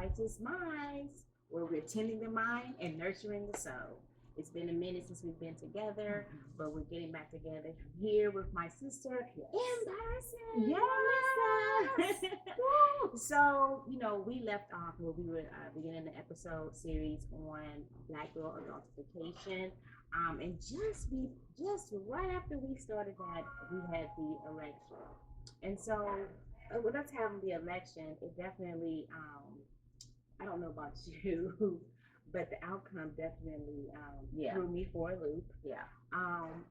Hearts is Minds, where we're tending the mind and nurturing the soul. It's been a minute since we've been together, but we're getting back together here with my sister in person. Yes. Melissa. So, we left off where we were beginning the episode series on Black girl adultification. And just right after we started that, we had the election. And so, with us having the election, it definitely, I don't know about you, but the outcome definitely Yeah. threw me for a loop. Yeah.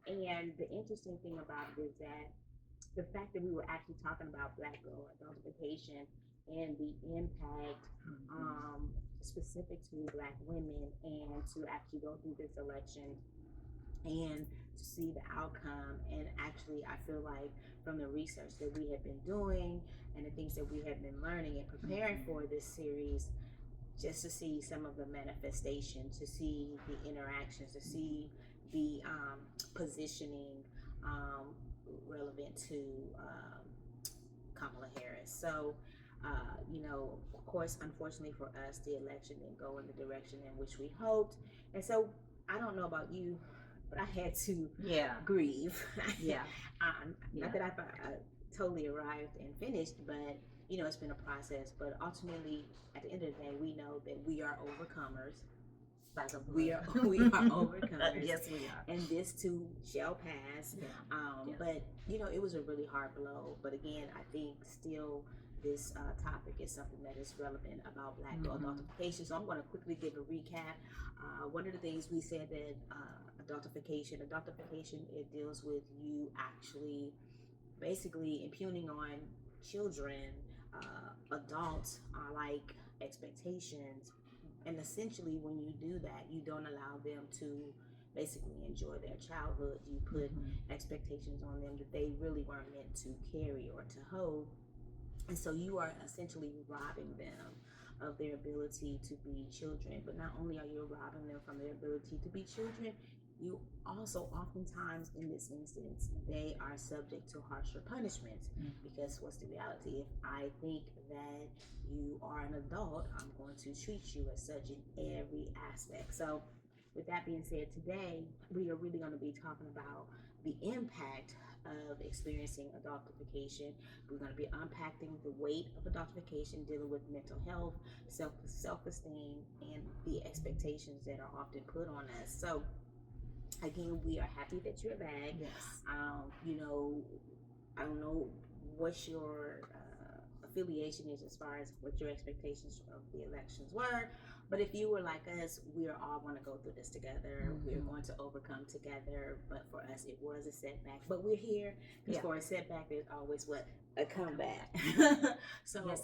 And the interesting thing about it is that the fact that we were actually talking about Black girl adultification and the impact specific to Black women, and to actually go through this election and to see the outcome. And actually, I feel like from the research that we have been doing and the things that we have been learning and preparing for this series, just to see some of the manifestation, to see the interactions, to see the positioning relevant to Kamala Harris. So, of course, unfortunately for us, the election didn't go in the direction in which we hoped. And so, I don't know about you, but I had to grieve. Yeah. Not that I totally arrived and finished, but it's been a process. But ultimately, at the end of the day, we know that we are overcomers. We are overcomers. Yes, we are. And this too shall pass. Yeah. Yes. But it was a really hard blow. But again, I think still this topic is something that is relevant about Black girl adultification. So I'm going to quickly give a recap. One of the things we said that adultification, it deals with you actually basically impugning on children, adults, like expectations. And essentially, when you do that, you don't allow them to basically enjoy their childhood. You put expectations on them that they really weren't meant to carry or to hold. And so you are essentially robbing them of their ability to be children. But not only are you robbing them from their ability to be children, you also oftentimes in this instance, they are subject to harsher punishments. Because what's the reality? If I think that you are an adult, I'm going to treat you as such in every aspect. So with that being said, today we are really going to be talking about the impact of experiencing adultification. We're going to be unpacking the weight of adultification, dealing with mental health, self-esteem, and the expectations that are often put on us. So again, we are happy that you're back. Yes. I don't know what your affiliation is as far as what your expectations of the elections were, but if you were like us, we are all going to go through this together. We're going to overcome together. But for us, it was a setback. But we're here because for a setback, there's always a comeback. So yes,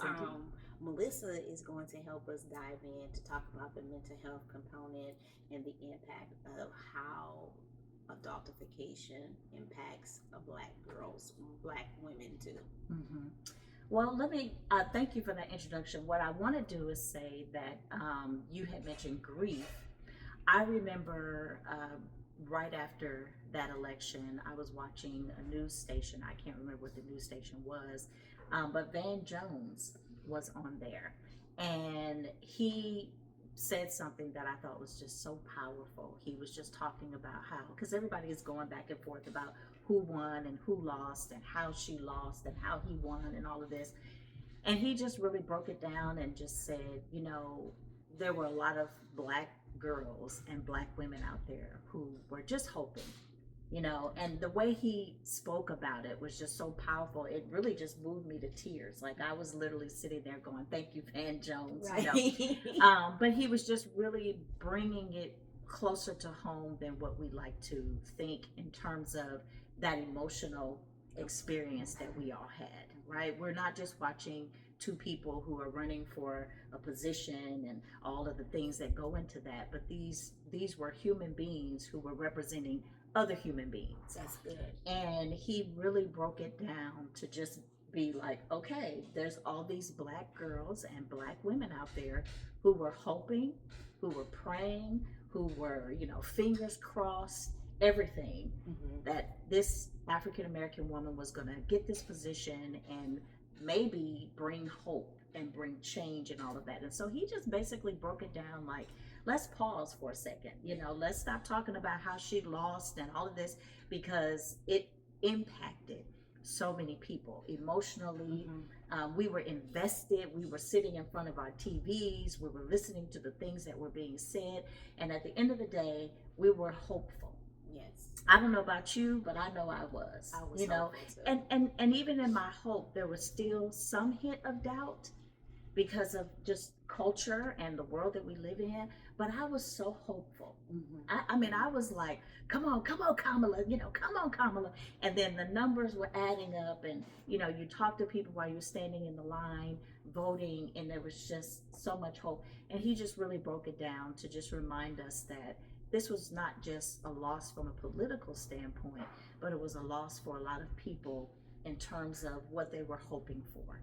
Melissa is going to help us dive in to talk about the mental health component and the impact of how adultification impacts Black girls, Black women too. Well, let me thank you for that introduction. What I want to do is say that you had mentioned grief. I remember right after that election, I was watching a news station. I can't remember what the news station was, but Van Jones was on there, and he said something that I thought was just so powerful. He was just talking about how, because everybody is going back and forth about who won and who lost and how she lost and how he won and all of this. And he just really broke it down and just said, there were a lot of Black girls and Black women out there who were just hoping, and the way he spoke about it was just so powerful. It really just moved me to tears. Like I was literally sitting there going, thank you, Van Jones. Right. But he was just really bringing it closer to home than what we like to think in terms of that emotional experience that we all had, right? We're not just watching two people who are running for a position and all of the things that go into that, but these were human beings who were representing other human beings. That's good. And he really broke it down to just be like, okay, there's all these Black girls and Black women out there who were hoping, who were praying, who were, fingers crossed, everything, that this African American woman was going to get this position and maybe bring hope and bring change and all of that. And so he just basically broke it down like, let's pause for a second. Let's stop talking about how she lost and all of this, because it impacted so many people emotionally. We were invested. We were sitting in front of our TVs. We were listening to the things that were being said. And at the end of the day, we were hopeful. Yes. I don't know about you, but I know I was. I was hopeful too. And even in my hope, there was still some hint of doubt because of just culture and the world that we live in. But I was so hopeful. I mean, I was like, come on, Kamala, come on, Kamala. And then the numbers were adding up, and you talk to people while you're standing in the line voting, and there was just so much hope. And he just really broke it down to just remind us that this was not just a loss from a political standpoint, but it was a loss for a lot of people in terms of what they were hoping for,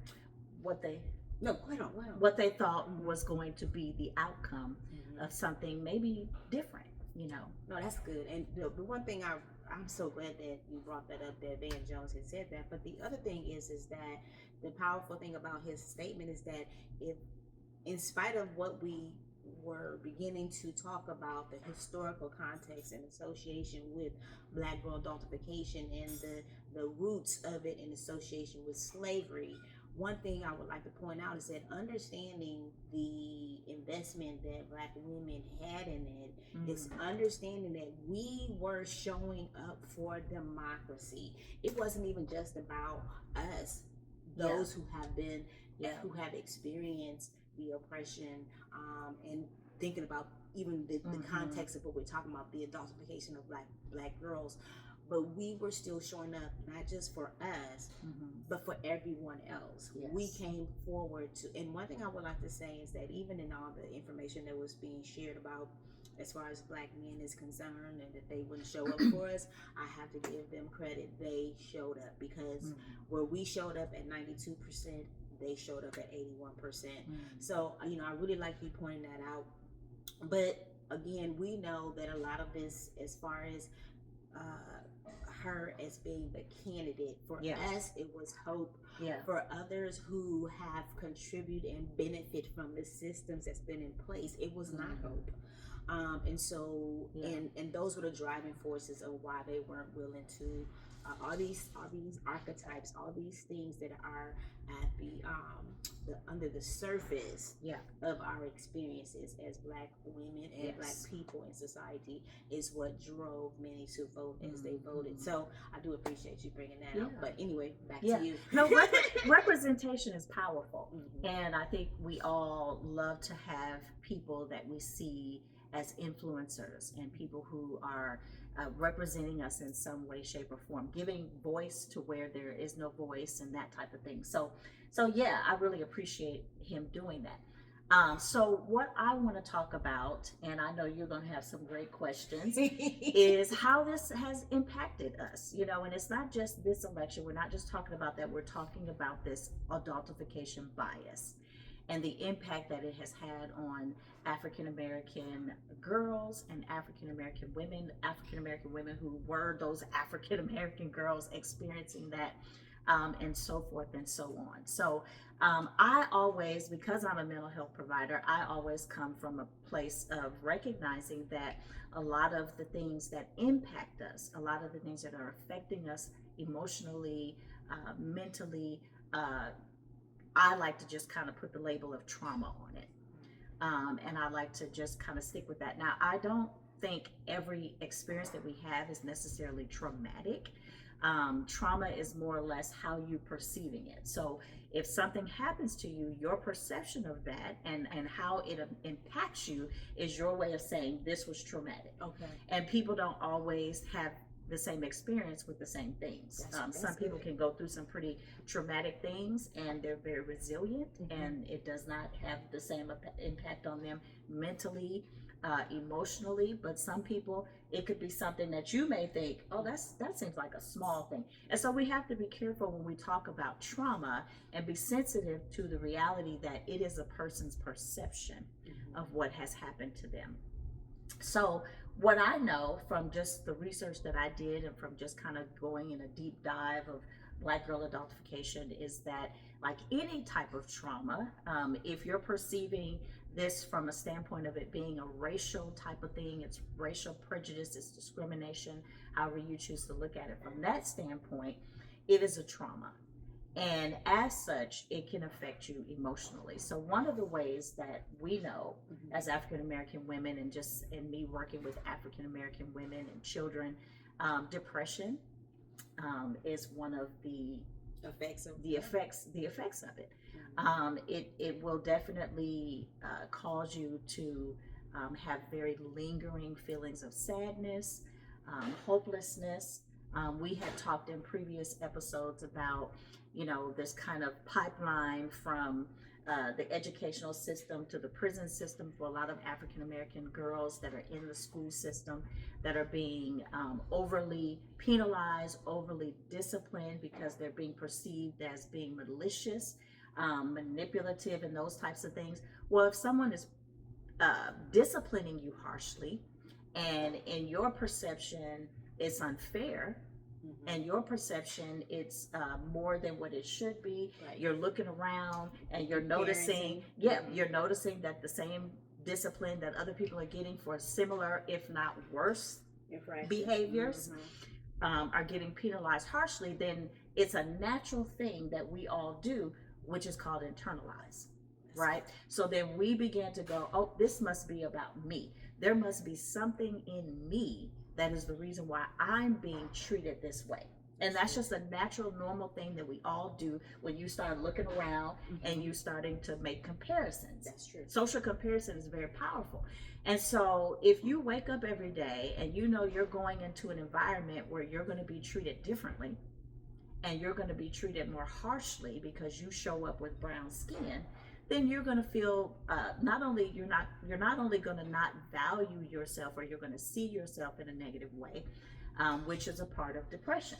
what they what they thought was going to be the outcome of something maybe different. No, that's good. And the one thing I'm so glad that you brought that up, that Van Jones had said that. But the other thing is that the powerful thing about his statement is that if, in spite of what we were beginning to talk about, the historical context and association with Black girl adultification and the roots of it in association with slavery, one thing I would like to point out is that understanding the investment that Black women had in it is understanding that we were showing up for democracy. It wasn't even just about us, those who have been, who have experienced the oppression, and thinking about even the context of what we're talking about, the adultification of black girls. But we were still showing up, not just for us, but for everyone else. Yes. We came forward to, and one thing I would like to say is that even in all the information that was being shared about as far as Black men is concerned, and that they wouldn't show up for us, I have to give them credit. They showed up, because where we showed up at 92%, they showed up at 81%. So, I really like you pointing that out. But again, we know that a lot of this, as far as her as being the candidate, for us it was hope. For others who have contributed and benefit from the systems that's been in place, it was not hope. And so and those were the driving forces of why they weren't willing to all these archetypes, all these things that are at the under the surface of our experiences as Black women and Black people in society is what drove many to vote as they voted. So I do appreciate you bringing that up. But anyway, back to you. No, representation is powerful, and I think we all love to have people that we see as influencers and people who are representing us in some way, shape, or form, giving voice to where there is no voice and that type of thing. So yeah, I really appreciate him doing that. So what I want to talk about, and I know you're going to have some great questions, is how this has impacted us, and it's not just this election. We're not just talking about that. We're talking about this adultification bias and the impact that it has had on African American girls and African American women who were those African American girls experiencing that, and so forth and so on. So I always, because I'm a mental health provider, I always come from a place of recognizing that a lot of the things that impact us, a lot of the things that are affecting us emotionally, mentally, I like to just kind of put the label of trauma on it. And I like to just kind of stick with that. Now, I don't think every experience that we have is necessarily traumatic. Trauma is more or less how you're perceiving it. So if something happens to you, your perception of that and how it impacts you is your way of saying this was traumatic. Okay. And people don't always have the same experience with the same things. Some people can go through some pretty traumatic things and they're very resilient, and it does not have the same impact on them mentally, emotionally. But some people, it could be something that you may think, oh, that seems like a small thing. And so we have to be careful when we talk about trauma and be sensitive to the reality that it is a person's perception of what has happened to them. So what I know from just the research that I did and from just kind of going in a deep dive Black Girl Adultification is that, like any type of trauma, if you're perceiving this from a standpoint of it being a racial type of thing, it's racial prejudice, it's discrimination, however you choose to look at it from that standpoint, it is a trauma. And as such, it can affect you emotionally. So one of the ways that we know as African American women, and just in me working with African American women and children, depression is one of the effects of it. It will definitely cause you to have very lingering feelings of sadness, hopelessness. We had talked in previous episodes about, this kind of pipeline from the educational system to the prison system for a lot of African American girls that are in the school system, that are being overly penalized, overly disciplined, because they're being perceived as being malicious, manipulative, and those types of things. Well, if someone is disciplining you harshly, and in your perception it's unfair, and your perception it's more than what it should be, Right. You're looking around and you're noticing, you're noticing that the same discipline that other people are getting for similar, if not worse, behaviors are getting penalized harshly, then it's a natural thing that we all do, which is called internalize, right? So then we begin to go, oh, this must be about me. There must be something in me that is the reason why I'm being treated this way. And that's just a natural, normal thing that we all do when you start looking around and you starting to make comparisons. That's true. Social comparison is very powerful. And so if you wake up every day and you know you're going into an environment where you're going to be treated differently, and you're going to be treated more harshly because you show up with brown skin, then you're going to feel not only going to not value yourself, or you're going to see yourself in a negative way, which is a part of depression.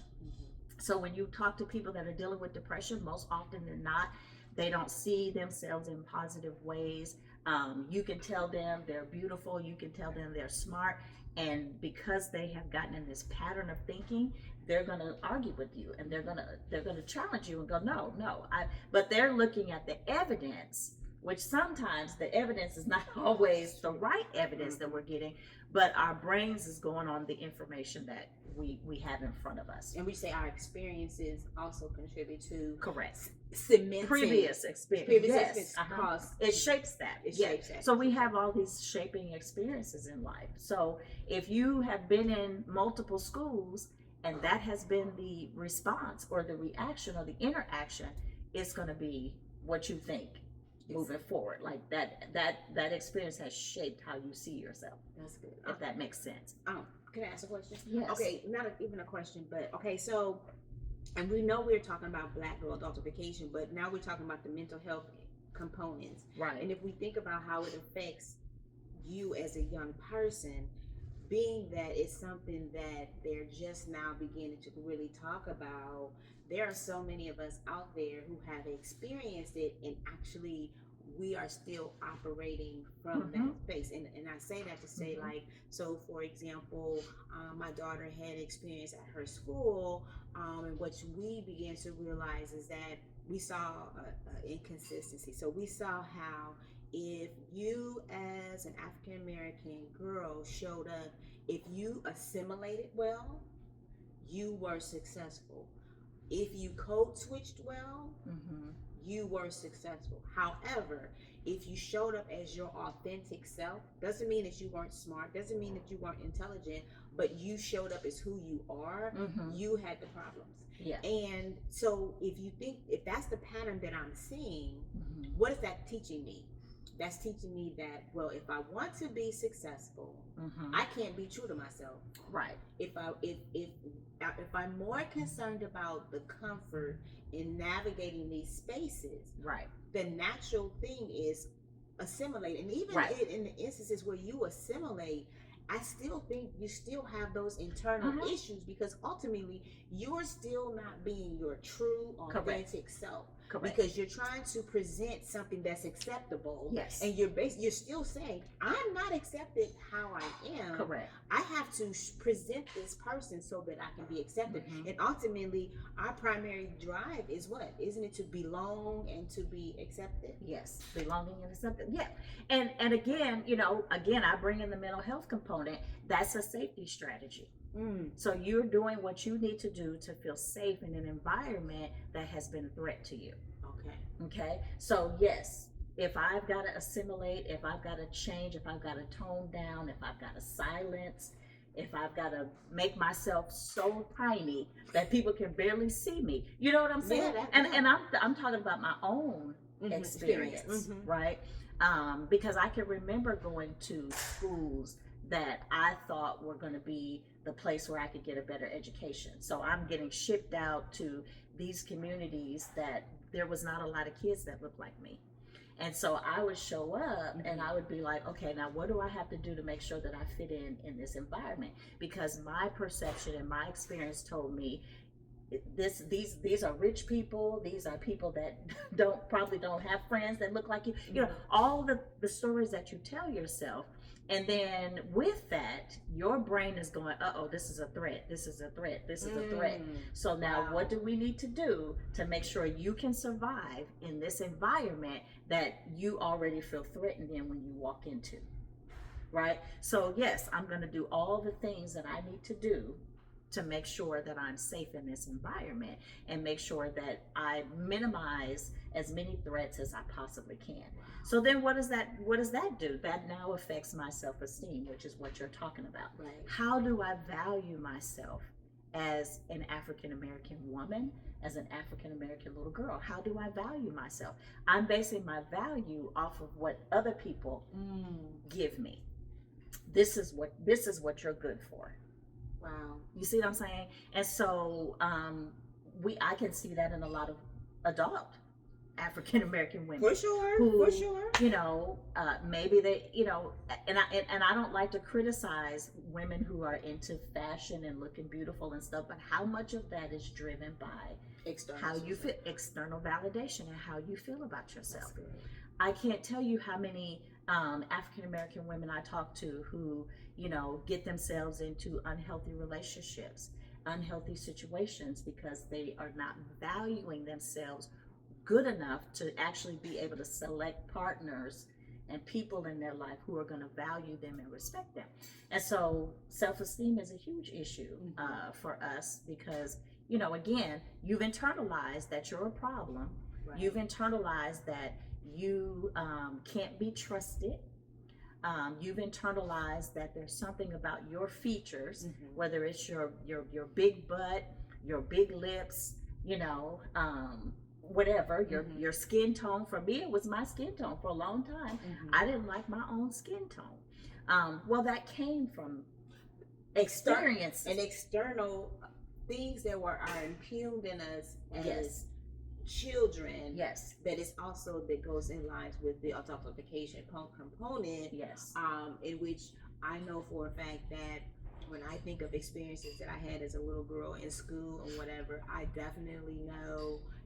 So when you talk to people that are dealing with depression, most often than not, they don't see themselves in positive ways. You can tell them they're beautiful, you can tell them they're smart, and because they have gotten in this pattern of thinking, they're going to argue with you, and they're going to challenge you and go, no, but they're looking at the evidence, which sometimes the evidence is not always the right evidence that we're getting, but our brains is going on the information that we have in front of us. And we say our experiences also contribute to Correct. cementing Previous experience. Yes. It shapes that. Shapes that. So we have all these shaping experiences in life. So if you have been in multiple schools and that has been the response or the reaction or the interaction, it's going to be what you think moving forward. Like that experience has shaped how you see yourself. That's good. If that makes sense. Can I ask a question? Yes. Okay, not even a question, but okay, so, and we know we're talking about Black girl adultification, but now we're talking about the mental health components. Right. And if we think about how it affects you as a young person, being that it's something that they're just now beginning to really talk about, there are so many of us out there who have experienced it, and actually we are still operating from that space. And I say that to say, like, so for example, my daughter had experience at her school, and what we began to realize is that we saw an inconsistency. So we saw how if you as an African American girl showed up, if you assimilated well, you were successful. If you code switched well, you were successful. However, if you showed up as your authentic self, doesn't mean that you weren't smart, doesn't mean that you weren't intelligent, but you showed up as who you are, you had the problems. Yeah. And so if that's the pattern that I'm seeing, what is that teaching me? That's teaching me that, well, if I want to be successful, I can't be true to myself. Right. If I'm more concerned about the comfort in navigating these spaces, right, the natural thing is assimilate. And even in the instances where you assimilate, I still think you still have those internal issues, because ultimately you're still not being your true authentic self. Correct. because you're trying to present something that's acceptable. Yes. And you're still saying, I'm not accepted how I am. Correct. I have to present this person so that I can be accepted. Mhm. And ultimately, our primary drive is what? Isn't it to belong and to be accepted? Yes, belonging and acceptance. Yeah, and again, again, I bring in the mental health component. That's a safety strategy. So you're doing what you need to do to feel safe in an environment that has been a threat to you. Okay. So yes, if I've got to assimilate, if I've got to change, if I've got to tone down, if I've got to silence, if I've got to make myself so tiny that people can barely see me, you know what I'm saying? Yeah, and I'm talking about my own experience, right? Because I can remember going to schools that I thought were going to be the place where I could get a better education. So I'm getting shipped out to these communities that there was not a lot of kids that looked like me. And so I would show up and I would be like, okay, now what do I have to do to make sure that I fit in this environment? Because my perception and my experience told me these are rich people. These are people that probably don't have friends that look like you. You know, all the stories that you tell yourself. And then with that, your brain is going, uh-oh, this is a threat. This is a threat. This is a threat. So now what do we need to do to make sure you can survive in this environment that you already feel threatened in when you walk into? Right? So yes, I'm going to do all the things that I need to do to make sure that I'm safe in this environment and make sure that I minimize as many threats as I possibly can. So then what does that do? That now affects my self-esteem, which is what you're talking about. Right. How do I value myself as an African American woman, as an African American little girl? How do I value myself? I'm basing my value off of what other people give me. This is what you're good for. Wow. You see what I'm saying? And so I can see that in a lot of adult African American women. For sure. You know, maybe they, and I don't like to criticize women who are into fashion and looking beautiful and stuff, but how much of that is driven by how you feel, external validation, and how you feel about yourself. I can't tell you how many African American women I talk to who, get themselves into unhealthy relationships, unhealthy situations, because they are not valuing themselves good enough to actually be able to select partners and people in their life who are going to value them and respect them. And so self-esteem is a huge issue for us because, again, you've internalized that you're a problem. Right. You've internalized that you can't be trusted. You've internalized that there's something about your features, whether it's your big butt, your big lips, whatever, your skin tone. For me, it was my skin tone for a long time. I didn't like my own skin tone. Well, that came from experience and external things that are impugned in us as children. Yes. That is also that goes in lines with the adultification component. Yes. In which I know for a fact that when I think of experiences that I had as a little girl in school or whatever, I definitely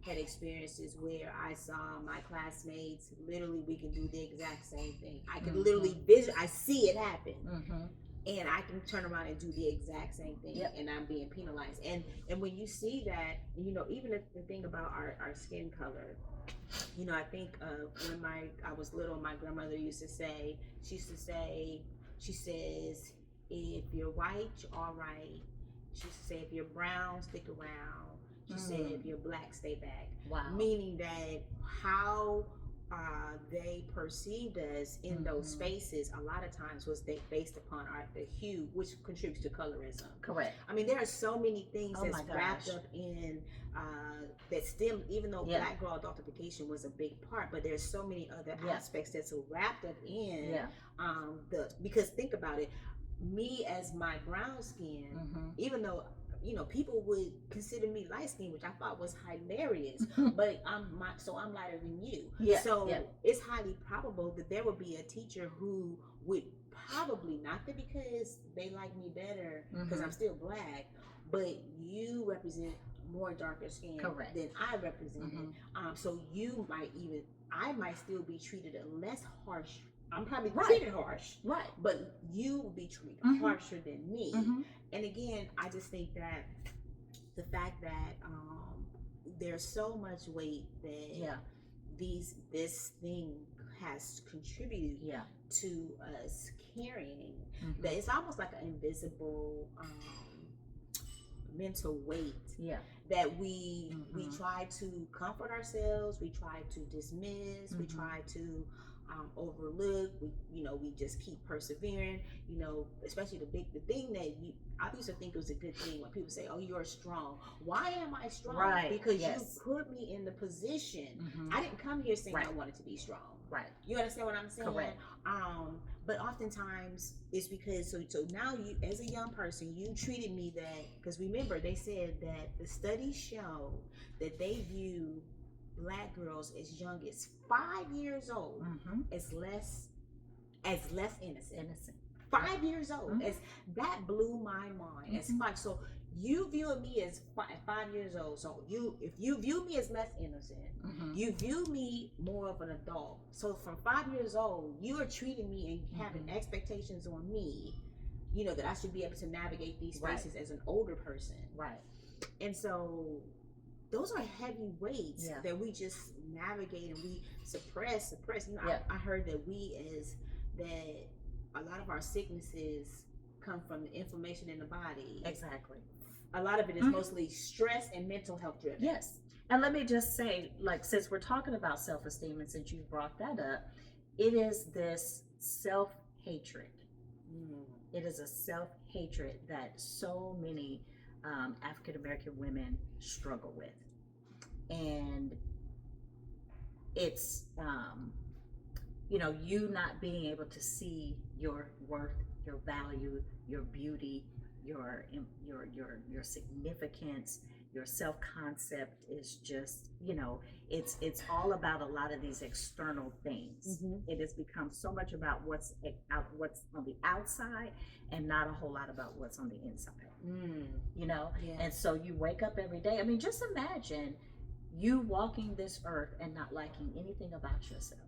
had experiences where I saw my classmates, literally we can do the exact same thing. I can literally I see it happen. And I can turn around and do the exact same thing, and I'm being penalized. And when you see that, even the thing about our skin color, I think when I was little, my grandmother used to say, she says, if you're white, you're all right. She used to say, if you're brown, stick around. She said, if you're black, stay back. Wow. Meaning that how they perceived us in those spaces a lot of times was based upon the hue, which contributes to colorism. Correct. I mean, there are so many things that's wrapped up in that still, even though Black girl adultification was a big part, but there's so many other aspects that's wrapped up in because think about it, me as my brown skin, even though people would consider me light skinned, which I thought was hilarious. But I'm lighter than you. It's highly probable that there would be a teacher who would probably, not that because they like me better because I'm still black, but you represent more darker skin Correct. than I represented. So I might still be treated a less harsh. I'm probably treated harsh, right? But you will be treated harsher than me. And again, I just think that the fact that there's so much weight that this thing has contributed to us carrying, that it's almost like an invisible mental weight that we try to comfort ourselves, we try to dismiss, we try to overlook, we just keep persevering, especially the thing that I used to think it was a good thing when people say, oh, you're strong. Why am I strong? Right. Because you put me in the position. I didn't come here saying I wanted to be strong. Right. You understand what I'm saying? Correct. But oftentimes it's because so now you, as a young person, you treated me that, because remember they said that the studies show that they view Black girls as young as 5 years old as less innocent. 5 years old. As that blew my mind. As 5. So you view me as 5 years old. So if you view me as less innocent, you view me more of an adult. So from 5 years old, you are treating me and having expectations on me, that I should be able to navigate these spaces as an older person. Right. And so those are heavy weights that we just navigate and we suppress. I heard that a lot of our sicknesses come from the inflammation in the body. Exactly. A lot of it is mostly stress and mental health driven. Yes. And let me just say, like, since we're talking about self-esteem and since you brought that up, it is this self-hatred. It is a self-hatred that so many African-American women struggle with. And it's, you not being able to see your worth, your value, your beauty, your significance, your self-concept is just, it's all about a lot of these external things. It has become so much about what's on the outside and not a whole lot about what's on the inside. And so you wake up every day. I mean, just imagine you walking this earth and not liking anything about yourself.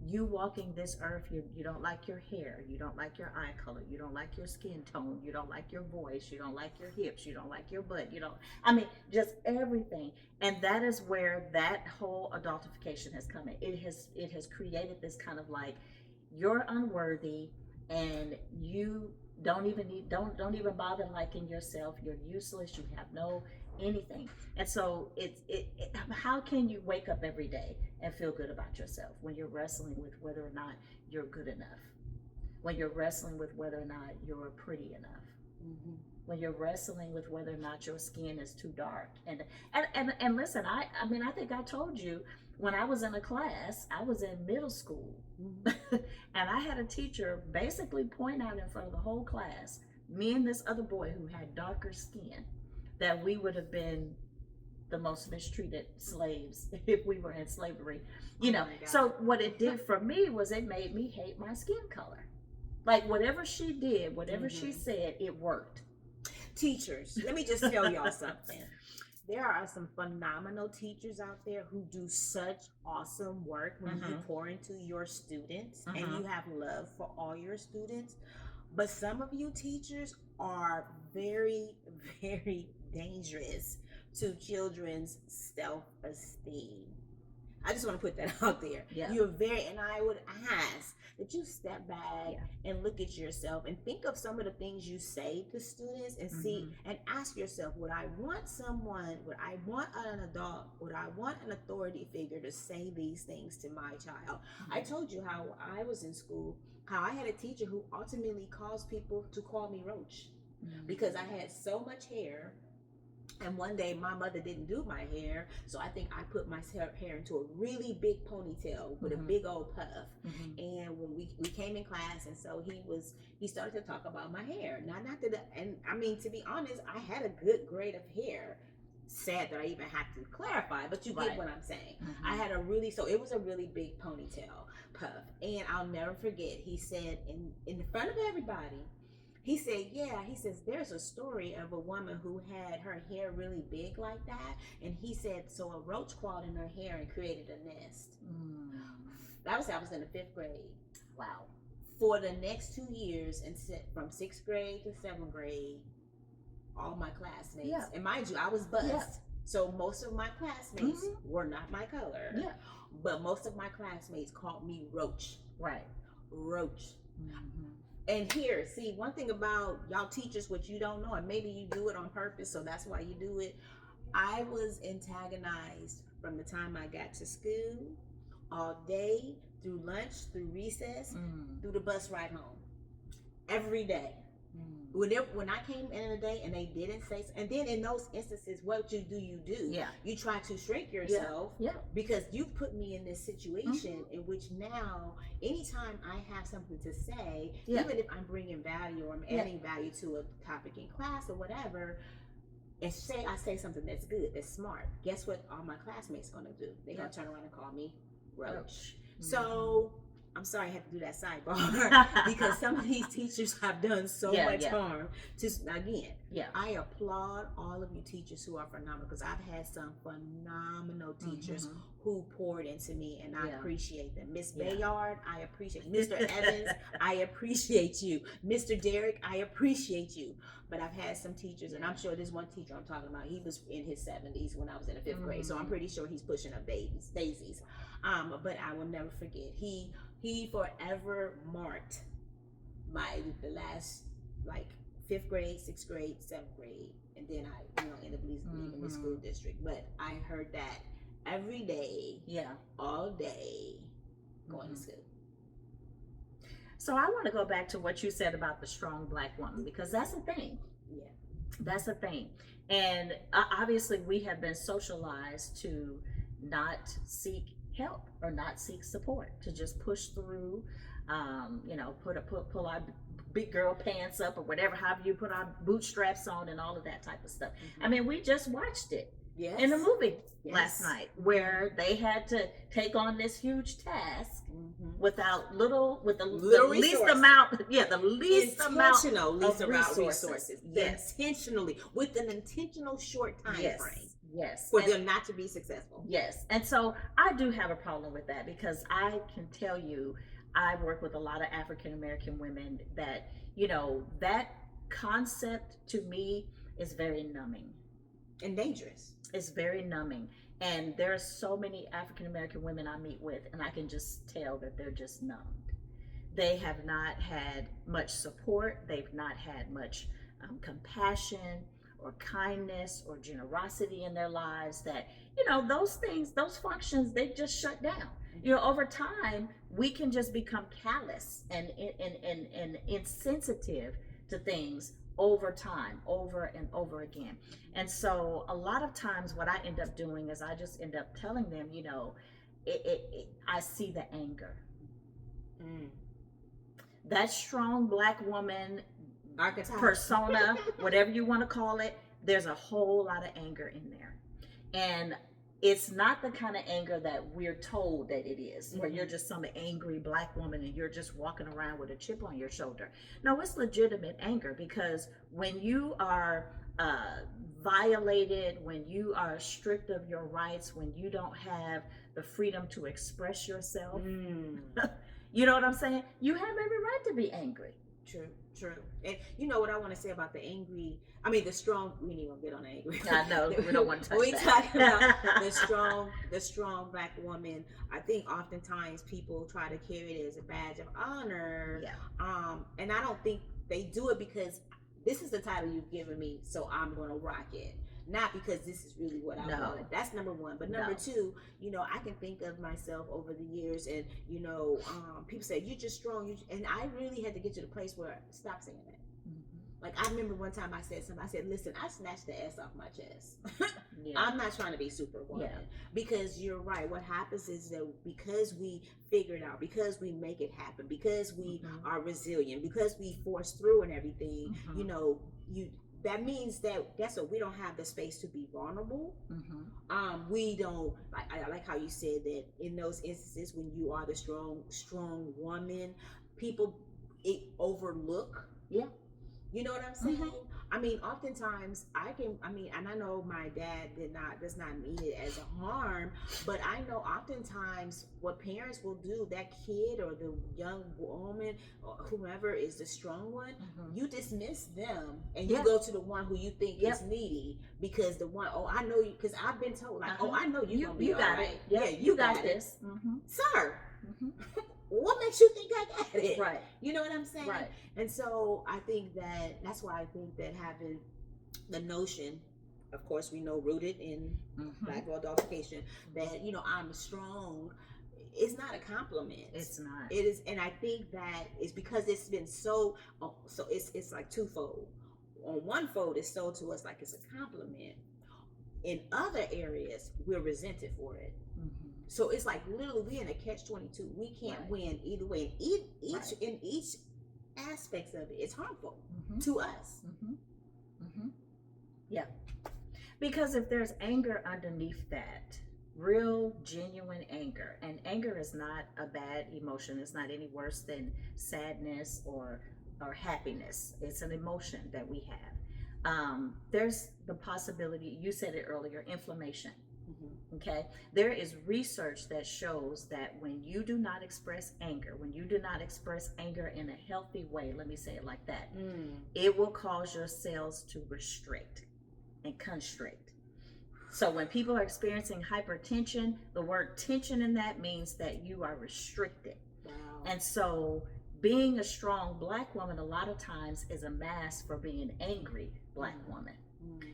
You walking this earth, you don't like your hair, you don't like your eye color, you don't like your skin tone, you don't like your voice, you don't like your hips, you don't like your butt, just everything. And that is where that whole adultification has come in. It has created this kind of like, you're unworthy and you don't even bother liking yourself, you're useless, you have no anything. And so how can you wake up every day and feel good about yourself when you're wrestling with whether or not you're good enough, when you're wrestling with whether or not you're pretty enough, when you're wrestling with whether or not your skin is too dark? And listen, I think I told you, when I was in a class, I was in middle school, and I had a teacher basically point out in front of the whole class, me and this other boy who had darker skin, that we would have been the most mistreated slaves if we were in slavery. So what it did for me was it made me hate my skin color. Like whatever she did, whatever she said, it worked. Teachers, let me just tell y'all something. There are some phenomenal teachers out there who do such awesome work when you pour into your students and you have love for all your students. But some of you teachers are very, very dangerous to children's self-esteem. I just want to put that out there. And I would ask that you step back and look at yourself and think of some of the things you say to students and see and ask yourself, would I want an adult, would I want an authority figure to say these things to my child? I told you how I was in school, how I had a teacher who ultimately caused people to call me Roach because I had so much hair. And one day my mother didn't do my hair, so I think I put my hair into a really big ponytail with a big old puff. And when we came in class, and so he started to talk about my hair. To be honest, I had a good grade of hair. Sad that I even have to clarify, but you get what I'm saying. I had it was a really big ponytail puff. And I'll never forget, he said in front of everybody, He said, yeah. He says, there's a story of a woman who had her hair really big like that. And he said, so a roach crawled in her hair and created a nest. That was, I was in the 5th grade. Wow. For the next 2 years, and from 6th grade to 7th grade, all my classmates, Yeah. and mind you, I was buzzed. Yeah. So most of my classmates were not my color. Yeah. But most of my classmates called me Roach. Right. Roach. And here, see, one thing about y'all teachers, what you don't know, and maybe you do it on purpose, so that's why you do it. I was antagonized from the time I got to school, all day, through lunch, through recess, through the bus ride home. Every day. When I came in the day and they didn't say, and then in those instances, what you do? Yeah. You try to shrink yourself, Yeah. because you put me in this situation in which now, anytime I have something to say, even if I'm bringing value or I'm adding value to a topic in class or whatever, and I say something that's good, that's smart, guess what all my classmates gonna do? They're gonna turn around and call me Roach. So I'm sorry I had to do that sidebar because some of these teachers have done so much harm. Again, I applaud all of you teachers who are phenomenal, because I've had some phenomenal teachers who poured into me, and I appreciate them. Miss Bayard, I appreciate Mr. Evans, I appreciate you. Mr. Derek, I appreciate you. But I've had some teachers, and I'm sure there's one teacher I'm talking about, he was in his 70s when I was in the 5th grade, so I'm pretty sure he's pushing up daisies. But I will never forget, he forever marked the last, like, 5th grade, 6th grade, 7th grade, and then I ended up leaving the school district. But I heard that every day, all day, going to school. So I want to go back to what you said about the strong Black woman, because that's a thing. Yeah, that's a thing. And obviously we have been socialized to not seek help or not seek support, to just push through, pull our big girl pants up or whatever, however you put our bootstraps on and all of that type of stuff. I mean, we just watched it in a movie last night, where they had to take on this huge task with the least amount of resources. Intentionally, with an intentional short time frame. Yes. For them not to be successful. Yes. And so I do have a problem with that, because I can tell you, I work with a lot of African American women that, that concept to me is very numbing. And dangerous. It's very numbing. And there are so many African American women I meet with, and I can just tell that they're just numbed. They have not had much support. They've not had much compassion or kindness or generosity in their lives, that, those things, those functions, they just shut down. Over time, we can just become callous and insensitive to things over time, over and over again. And so a lot of times what I end up doing is I just end up telling them, I see the anger. That strong Black woman archetype, persona, whatever you want to call it, there's a whole lot of anger in there. And it's not the kind of anger that we're told that it is, where you're just some angry Black woman and you're just walking around with a chip on your shoulder. No, it's legitimate anger, because when you are violated, when you are stripped of your rights, when you don't have the freedom to express yourself, you know what I'm saying? You have every right to be angry. True. And you know what I want to say about the strong, we ain't gonna get on angry. I know, we don't want to touch we that. talking about the strong Black woman. I think oftentimes people try to carry it as a badge of honor. And I don't think they do it because this is the title you've given me, so I'm gonna rock it. Not because this is really what I want. That's number one. But number two, I can think of myself over the years, and people say you're just strong, and I really had to get to the place where stop saying that. Like, I remember one time I said something. I said, listen, I snatched the S off my chest. I'm not trying to be Superwoman. Because you're right. What happens is that because we figure it out, because we make it happen, because we are resilient, because we force through and everything, that means that, guess what, we don't have the space to be vulnerable. We don't, I like how you said that in those instances when you are the strong woman, people overlook You know what I'm saying? I mean, oftentimes and I know my dad does not mean it as a harm, but I know oftentimes what parents will do, that kid or the young woman or whomever is the strong one, you dismiss them and you go to the one who you think is needy, because the one, oh, I know you, because I've been told, like, oh, I know you're gonna be all got right. it. Yeah, you got this. Sir. What makes you think I got it? Right. You know what I'm saying? Right. And so I think that's why I think that having the notion, of course, we know rooted in Black adultification, that, you know, I'm strong, it's not a compliment. It's not. It is, and I think that it's because it's been so it's like twofold. On one fold, it's sold to us like it's a compliment. In other areas, we're resented for it. So it's like literally we're in a catch-22. We can't win either way. In each aspects of it, it's harmful to us. Yeah, because if there's anger underneath that, real genuine anger, and anger is not a bad emotion. It's not any worse than sadness or happiness. It's an emotion that we have. There's the possibility, you said it earlier, inflammation. Okay, there is research that shows that when you do not express anger, when you do not express anger in a healthy way, let me say it like that, it will cause your cells to restrict and constrict. So when people are experiencing hypertension, the word tension in that means that you are restricted. Wow. And so being a strong Black woman a lot of times is a mask for being an angry Black woman.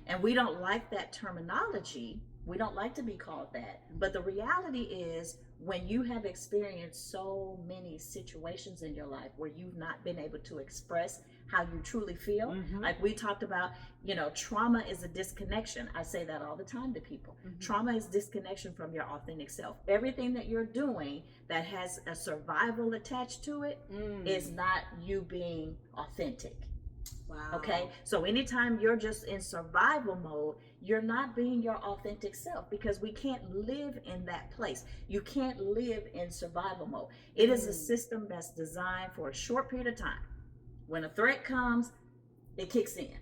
And we don't like that terminology. We don't like to be called that. But the reality is, when you have experienced so many situations in your life where you've not been able to express how you truly feel, like we talked about, you know, trauma is a disconnection. I say that all the time to people. Trauma is disconnection from your authentic self. Everything that you're doing that has a survival attached to it is not you being authentic. Wow. Okay, so anytime you're just in survival mode, you're not being your authentic self, because we can't live in that place. You can't live in survival mode. It is a system that's designed for a short period of time. When a threat comes, it kicks in.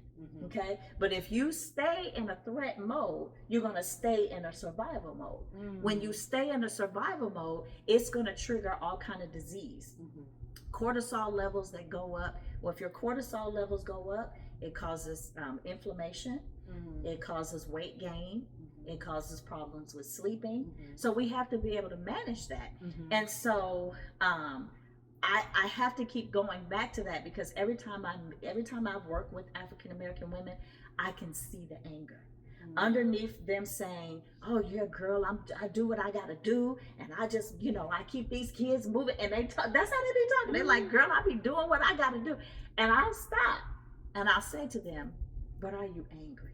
Okay, but if you stay in a threat mode, you're going to stay in a survival mode. When you stay in a survival mode, it's going to trigger all kind of disease. Cortisol levels that go up. Well, if your cortisol levels go up, it causes inflammation. It causes weight gain. It causes problems with sleeping. So we have to be able to manage that. And so I have to keep going back to that, because every time I've worked with African American women, I can see the anger underneath them saying, "Oh, yeah, girl, I do what I gotta do, and I just, you know, I keep these kids moving." And that's how they be talking. They're like, "Girl, I be doing what I gotta do," and I'll stop and I'll say to them, "But are you angry?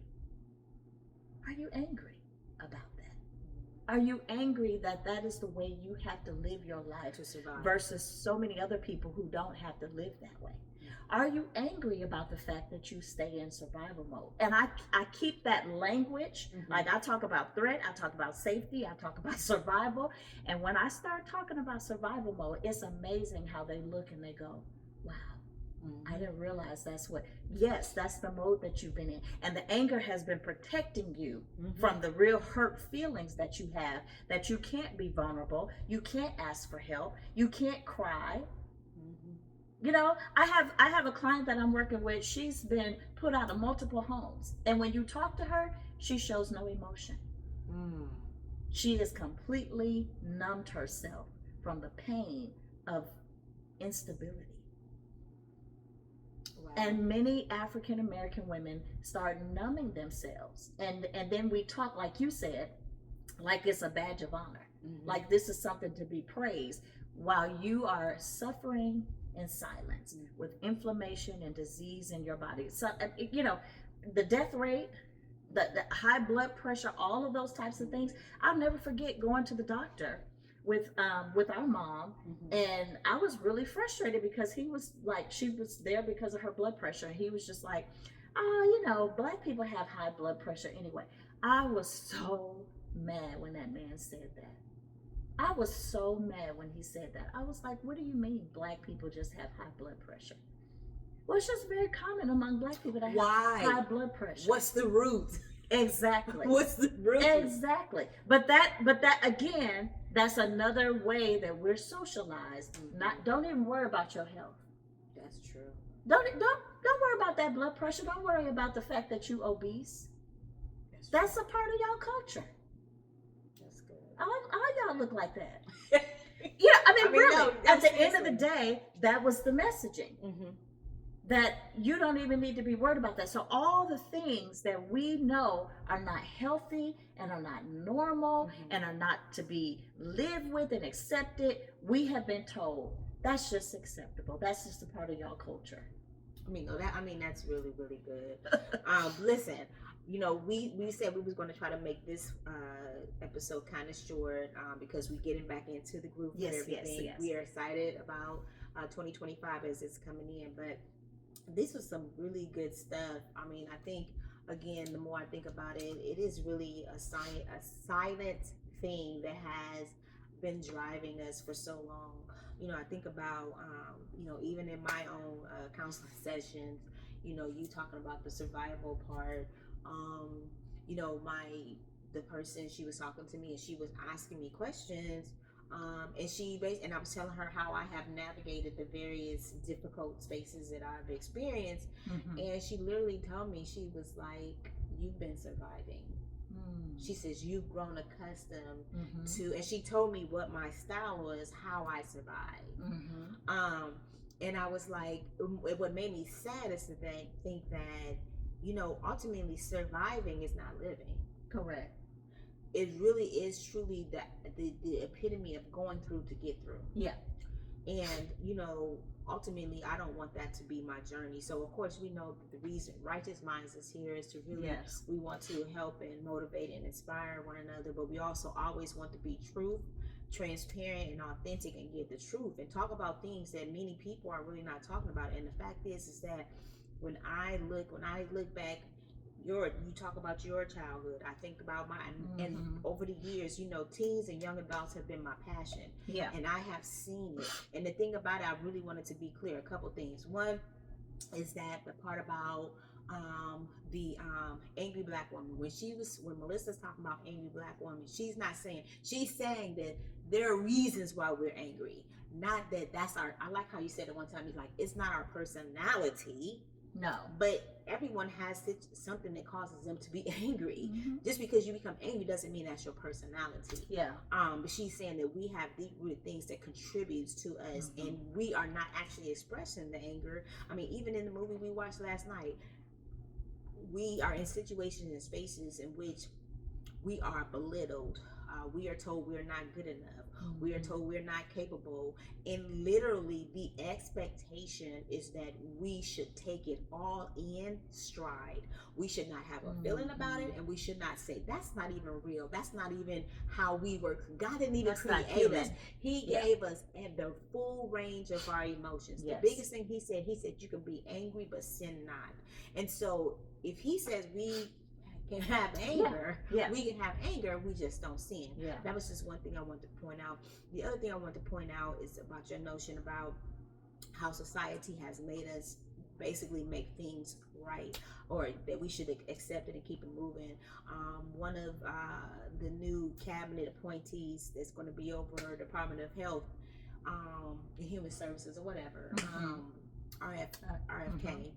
Are you angry about that? Are you angry that that is the way you have to live your life to survive, versus so many other people who don't have to live that way? Are you angry about the fact that you stay in survival mode?" And I keep that language. Like, I talk about threat, I talk about safety, I talk about survival. And when I start talking about survival mode, it's amazing how they look and they go, "Wow, I didn't realize that's what," yes, that's the mode that you've been in. And the anger has been protecting you from the real hurt feelings that you have, that you can't be vulnerable, you can't ask for help, you can't cry. You know, I have a client that I'm working with. She's been put out of multiple homes, and when you talk to her, she shows no emotion. She has completely numbed herself from the pain of instability. Wow. And many African American women start numbing themselves, and then we talk, like you said, like it's a badge of honor, like this is something to be praised, while you are suffering in silence with inflammation and disease in your body. So, you know, the death rate, the high blood pressure, all of those types of things. I'll never forget going to the doctor with our mom, and I was really frustrated because he was like, she was there because of her blood pressure, and he was just like, "Oh, you know, Black people have high blood pressure anyway." I was so mad when that man said that. I was so mad when he said that. I was like, "What do you mean Black people just have high blood pressure?" Well, it's just very common among Black people to have Why? high blood pressure. What's the root? Exactly. What's the root? Exactly. But that again, that's another way that we're socialized. Don't even worry about your health. That's true. Don't worry about that blood pressure. Don't worry about the fact that you obese. That's a part of y'all culture. That's good. All y'all look like that. Yeah, I mean really, no, at the end of the day, that was the messaging. Mm-hmm. That you don't even need to be worried about that. So all the things that we know are not healthy and are not normal and are not to be lived with and accepted, we have been told that's just acceptable. That's just a part of y'all culture. That's really, really good. Listen, we said we was going to try to make this episode kind of short because we're getting back into the group and everything. Yes. We are excited about 2025 as it's coming in, but this was some really good stuff. I think, again, the more I think about it, it is really a silent thing that has been driving us for so long. I think about, even in my own counseling sessions, you talking about the survival part. The person, she was talking to me and she was asking me questions. And I was telling her how I have navigated the various difficult spaces that I've experienced. And she literally told me, she was like, you've been surviving. She says, you've grown accustomed to, and she told me what my style was, how I survived. And I was like, what made me sad is to think that, ultimately surviving is not living. Correct. It really is truly the epitome of going through to get through. Yeah. And, ultimately, I don't want that to be my journey. So, of course, we know that the reason Righteous Minds is here is to really, we want to help and motivate and inspire one another, but we also always want to be transparent and authentic and get the truth and talk about things that many people are really not talking about. And the fact is that when I look back, you talk about your childhood, I think about mine, and over the years, teens and young adults have been my passion. Yeah. And I have seen it. And the thing about it, I really wanted to be clear, a couple things. One is that the part about the angry Black woman, when Melissa's talking about angry Black woman, she's saying that there are reasons why we're angry. Not that I like how you said it one time, it's not our personality. No. But everyone has something that causes them to be angry. Just because you become angry doesn't mean that's your personality. Yeah. But she's saying that we have deep-rooted things that contributes to us, and we are not actually expressing the anger. Even in the movie we watched last night, we are in situations and spaces in which we are belittled. We are told we're not good enough. We are told we're not capable. And literally the expectation is that we should take it all in stride. We should not have a feeling about it, and we should not say, that's not even real. That's not even how we work. God didn't even create us. He gave us the full range of our emotions. The biggest thing he said, you can be angry, but sin not. And so if he says we can have anger, we can have anger, we just don't sin. That was just one thing I wanted to point out. The other thing I want to point out is about your notion about how society has made us basically make things right, or that we should accept it and keep it moving. One of the new cabinet appointees that's going to be over Department of Health and Human Services or whatever, RFK,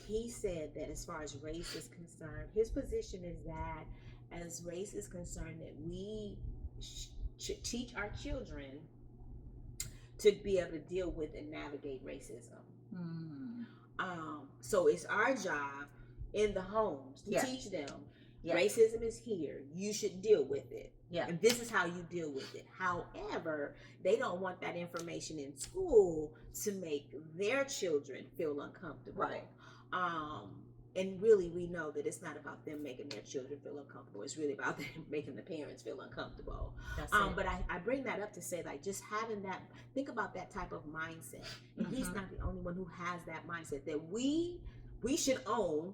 he said that as far as race is concerned, his position is that as race is concerned, that we should teach our children to be able to deal with and navigate racism. So it's our job in the homes to teach them racism is here, you should deal with it. And this is how you deal with it. However, they don't want that information in school to make their children feel uncomfortable. Right. And really, we know that it's not about them making their children feel uncomfortable. It's really about them making the parents feel uncomfortable. But I bring that up to say, just having that, think about that type of mindset. And he's not the only one who has that mindset, that we should own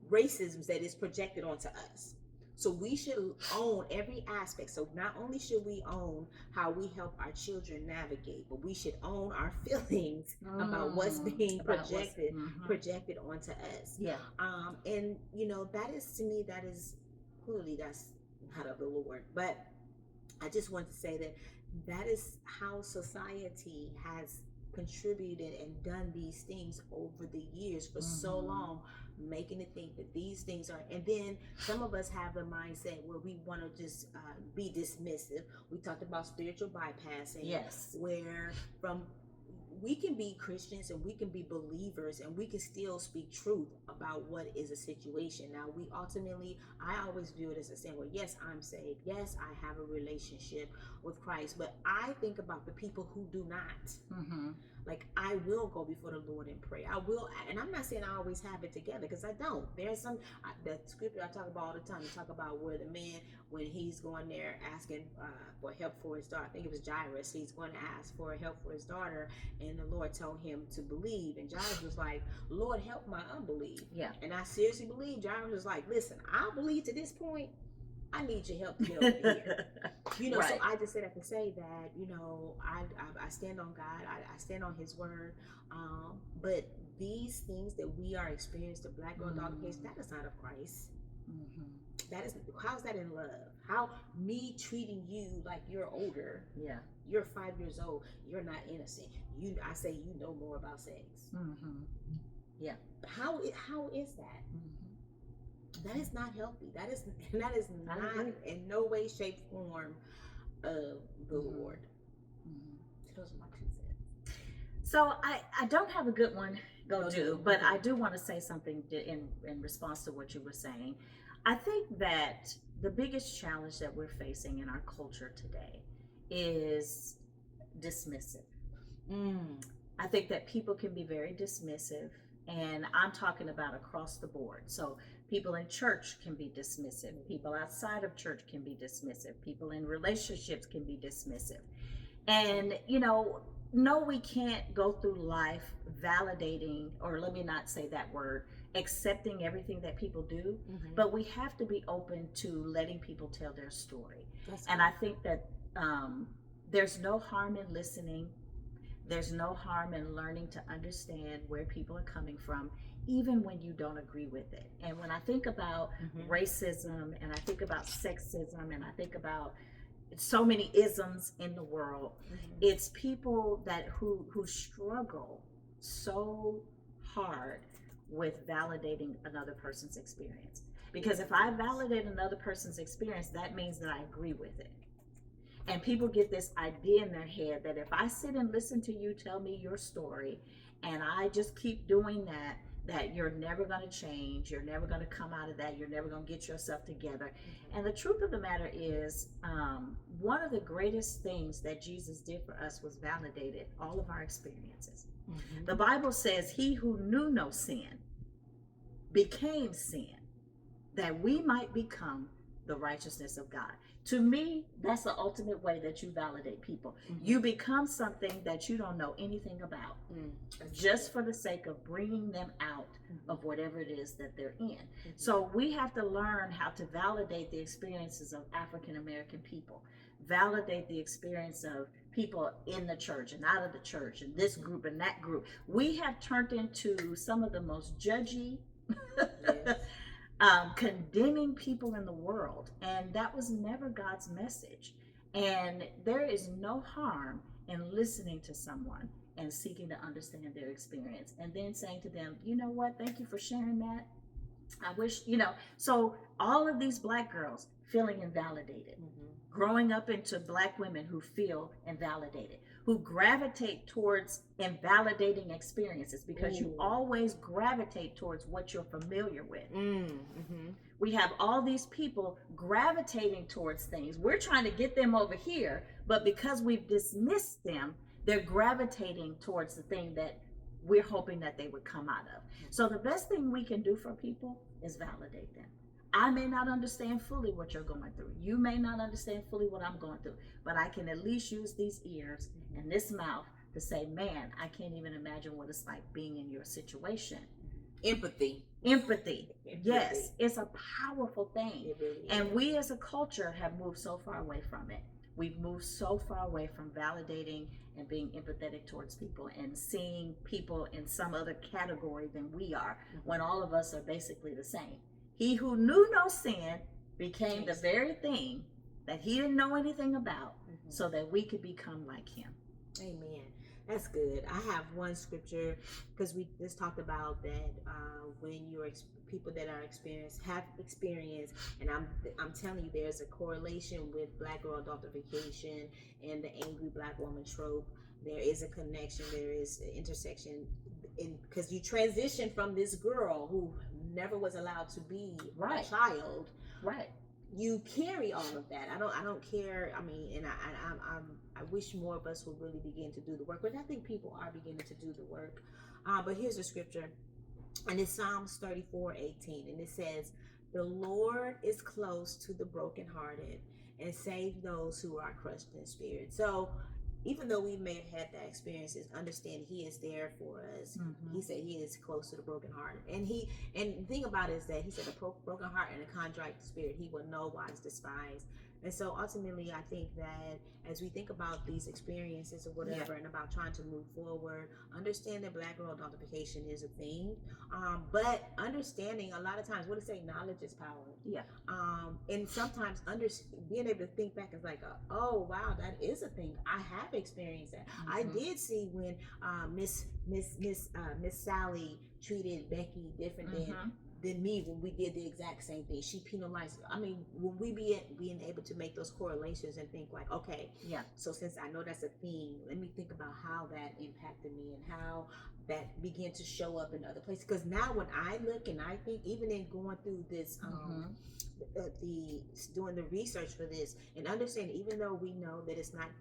racism that is projected onto us. So we should own every aspect. So not only should we own how we help our children navigate, but we should own our feelings about what's being projected onto us. Yeah. And that is, to me, that is clearly, that's not of the Lord. But I just want to say that that is how society has contributed and done these things over the years for so long, making it think that these things are, and then some of us have the mindset where we want to just be dismissive. We talked about spiritual bypassing. Yes. Where from we can be Christians and we can be believers and we can still speak truth about what is a situation. Now, I always view it as a saying, well, yes, I'm saved. Yes, I have a relationship with Christ. But I think about the people who do not. Like, I will go before the Lord and pray. I will, and I'm not saying I always have it together, because I don't. There's the scripture I talk about all the time. We talk about where the man, when he's going there asking for help for his daughter, I think it was Jairus, he's going to ask for help for his daughter, and the Lord told him to believe. And Jairus was like, Lord, help my unbelief. Yeah. And I seriously believe Jairus was like, listen, I'll believe to this point. I need your help to get over here. Right. So I just said I can say that, I stand on God. I stand on His word. But these things that we are experiencing, the Black girl adultification, that is not of Christ. That is, how's that in love? How me treating you like you're older? Yeah. You're 5 years old. You're not innocent. I say you know more about sex. Yeah. How is that? That is not healthy. That is not in no way, shape, form of the Lord. Those are my 2 cents. So I don't have a good one but I do want to say something in response to what you were saying. I think that the biggest challenge that we're facing in our culture today is dismissive. I think that people can be very dismissive, and I'm talking about across the board. So people in church can be dismissive. People outside of church can be dismissive. People in relationships can be dismissive. And, no, we can't go through life validating, or let me not say that word, accepting everything that people do, but we have to be open to letting people tell their story. And I think that there's no harm in listening. There's no harm in learning to understand where people are coming from, even when you don't agree with it. And when I think about racism, and I think about sexism, and I think about so many isms in the world, it's people who struggle so hard with validating another person's experience. Because if I validate another person's experience, that means that I agree with it. And people get this idea in their head that if I sit and listen to you tell me your story, and I just keep doing that you're never going to change, you're never going to come out of that, you're never going to get yourself together. And the truth of the matter is, one of the greatest things that Jesus did for us was validated all of our experiences. The Bible says, he who knew no sin became sin, that we might become the righteousness of God. To me, that's the ultimate way that you validate people. You become something that you don't know anything about, just for the sake of bringing them out of whatever it is that they're in. So we have to learn how to validate the experiences of African American people, validate the experience of people in the church and out of the church, and this group and that group. We have turned into some of the most judgy, condemning people in the world, and that was never God's message. And there is no harm in listening to someone and seeking to understand their experience, and then saying to them, you know what, thank you for sharing that. I wish, so all of these Black girls feeling invalidated, growing up into Black women who feel invalidated, who gravitate towards invalidating experiences, because you always gravitate towards what you're familiar with. We have all these people gravitating towards things. We're trying to get them over here, but because we've dismissed them, they're gravitating towards the thing that we're hoping that they would come out of. So the best thing we can do for people is validate them. I may not understand fully what you're going through. You may not understand fully what I'm going through, but I can at least use these ears and this mouth to say, man, I can't even imagine what it's like being in your situation. Empathy. Empathy. Empathy. Yes, it's a powerful thing. It really And is. we as a culture have moved so far away from it. We've moved so far away from validating and being empathetic towards people and seeing people in some other category than we are, when all of us are basically the same. He who knew no sin became the very thing that he didn't know anything about, so that we could become like him. Amen. That's good. I have one scripture, because we just talked about that when you're people that are have experience, and I'm telling you, there's a correlation with black girl adultification and the angry black woman trope. There is a connection. There is an intersection, because you transition from this girl who never was allowed to be a child. Right. You carry all of that. I don't care. I mean, and I wish more of us would really begin to do the work, but I think people are beginning to do the work. But here's a scripture, and it's Psalms 34:18, and it says, "The Lord is close to the brokenhearted and save those who are crushed in spirit." So even though we may have had that experiences, understand he is there for us. He said he is close to the brokenhearted, and the thing about it is that he said a broken heart and a contrite spirit he will no wise despise. And so ultimately, I think that as we think about these experiences or whatever, and about trying to move forward, understand that black girl adultification is a thing, but understanding a lot of times, what it say, knowledge is power. Yeah. And sometimes being able to think back is like, oh wow, that is a thing. I have experienced that. I did see when Miss Sally treated Becky different than me when we did the exact same thing. She penalized. I mean, when we being able to make those correlations and think like, okay, so since I know that's a thing, let me think about how that impacted me and how that began to show up in other places. Because now when I look and I think, even in going through this, doing the research for this and understanding, even though we know that that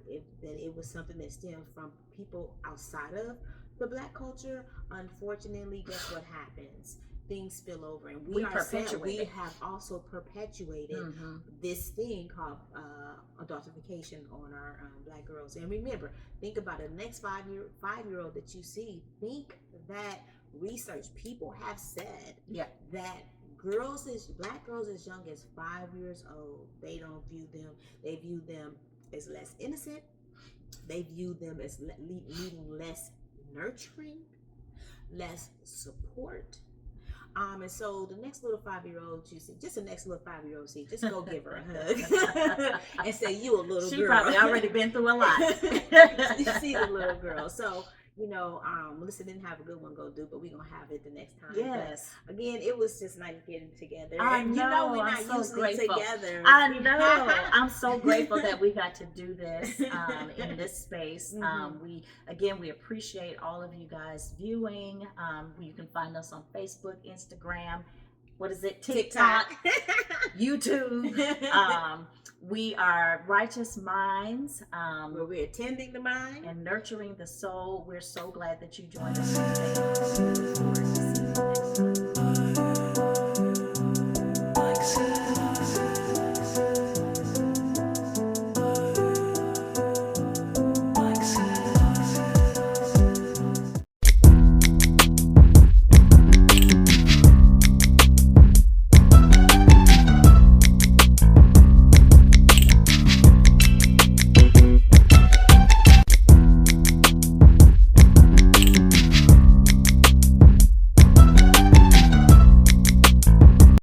it was something that stemmed from people outside of the black culture, unfortunately, guess what happens? Things spill over, and we have also perpetuated this thing called adultification on our black girls. And remember, think about it, the next 5-year-old that you see, think that research, people have said that black girls as young as 5 years old, they view them as less innocent, they view them as needing less nurturing, less support. And so the next little 5-year-old you see, just go give her a hug and say, you a little girl. She probably already been through a lot. You see the little girl. So, Melissa didn't have a good one go do, but we're going to have it the next time. Yes. But again, it was just nice getting together. I know, we're not I'm so usually grateful. Together. I know. I'm so grateful that we got to do this in this space. We appreciate all of you guys viewing. You can find us on Facebook, Instagram, what is it? TikTok. YouTube. We are Righteous Minds, where we're attending the mind and nurturing the soul. We're so glad that you joined us today. We look forward to seeing you next time.